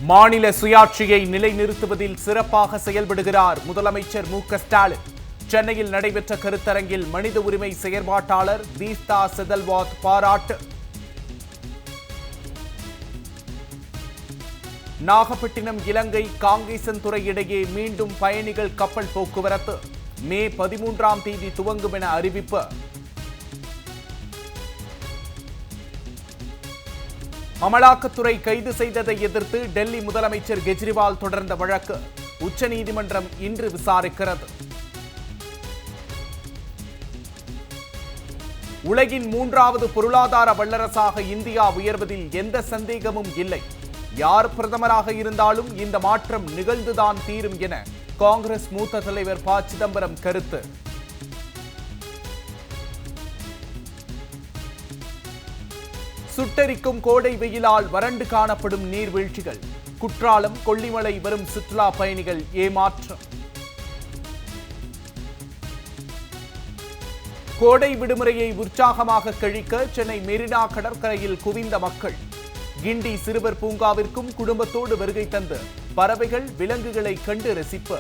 மாநில சுயாட்சியை நிலைநிறுத்துவதில் சிறப்பாக செயல்படுகிறார் முதலமைச்சர் மு.க.ஸ்டாலின். சென்னையில் நடைபெற்ற கருத்தரங்கில் மனித உரிமை செயற்பாட்டாளர் தீஸ்தா செதல்வாத் பாராட்டு. நாகப்பட்டினம் இலங்கை காங்கேசன்துறை இடையே மீண்டும் பயணிகள் கப்பல் போக்குவரத்து மே 13ஆம் தேதி துவங்கும் என அறிவிப்பு. அமலாக்கத்துறை கைது செய்ததை எதிர்த்து டெல்லி முதலமைச்சர் கெஜ்ரிவால் தொடர்ந்த வழக்கு உச்சநீதிமன்றம் இன்று விசாரிக்கிறது. உலகின் 3வது பொருளாதார வல்லரசாக இந்தியா உயர்வதில் எந்த சந்தேகமும் இல்லை. யார் பிரதமராக இருந்தாலும் இந்த மாற்றம் நிகழ்ந்துதான் தீரும் என காங்கிரஸ் மூத்த தலைவர் ப. சிதம்பரம் கருத்து. சுட்டெரிக்கும் கோடை வெயிலால் வறண்டு காணப்படும் நீர்வீழ்ச்சிகள். குற்றாலம், கொல்லிமலை வரும் சுற்றுலா பயணிகள் ஏமாற்றம். கோடை விடுமுறையை உற்சாகமாக கழிக்க சென்னை மெரினா கடற்கரையில் குவிந்த மக்கள். கிண்டி சிறுவர் பூங்காவிற்கும் குடும்பத்தோடு வருகை தந்து பறவைகள், விலங்குகளை கண்டு ரசிப்பு.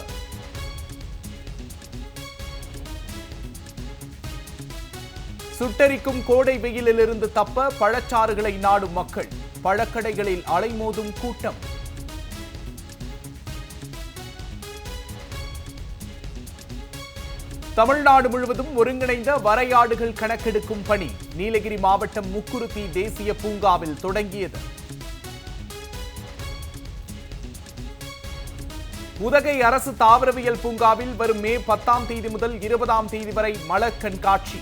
சுட்டெரிக்கும் கோடை வெயிலிலிருந்து தப்ப பழச்சாறுகளை நாடும் மக்கள். பழக்கடைகளில் அலைமோதும் கூட்டம். தமிழ்நாடு முழுவதும் ஒருங்கிணைந்த வரையாடுகள் கணக்கெடுக்கும் பணி நீலகிரி மாவட்டம் முக்குருத்தி தேசிய பூங்காவில் தொடங்கியது. உதகை அரசு தாவரவியல் பூங்காவில் வரும் மே 10ஆம் தேதி முதல் 20ஆம் தேதி வரை மலர் கண்காட்சி.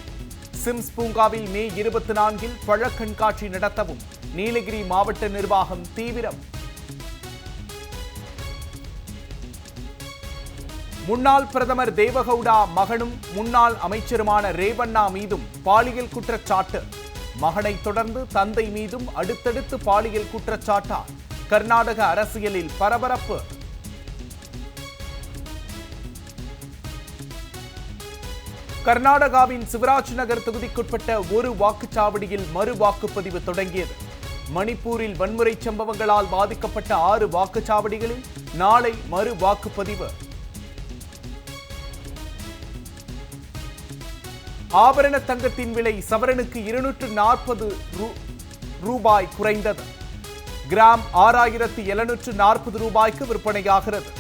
சிம்ஸ் பூங்காவில் மே 24இல் பழ கண்காட்சி நடத்தவும் நீலகிரி மாவட்ட நிர்வாகம் தீவிரம். முன்னாள் பிரதமர் தேவகவுடா மகனும் முன்னாள் அமைச்சருமான ரேவண்ணா மீதும் பாலியல் குற்றச்சாட்டு. மகனை தொடர்ந்து தந்தை மீதும் அடுத்தடுத்து பாலியல் குற்றச்சாட்டா கர்நாடக அரசியலில் பரபரப்பு. கர்நாடகாவின் சிவராஜ் நகர் தொகுதிக்குட்பட்ட ஒரு வாக்குச்சாவடியில் மறு வாக்குப்பதிவு தொடங்கியது. மணிப்பூரில் வன்முறை சம்பவங்களால் பாதிக்கப்பட்ட 6 வாக்குச்சாவடிகளில் நாளை மறு வாக்குப்பதிவு. ஆபரண தங்கத்தின் விலை சவரனுக்கு 240 ரூபாய் குறைந்தது. கிராம் 6740 ரூபாய்க்கு விற்பனையாகிறது.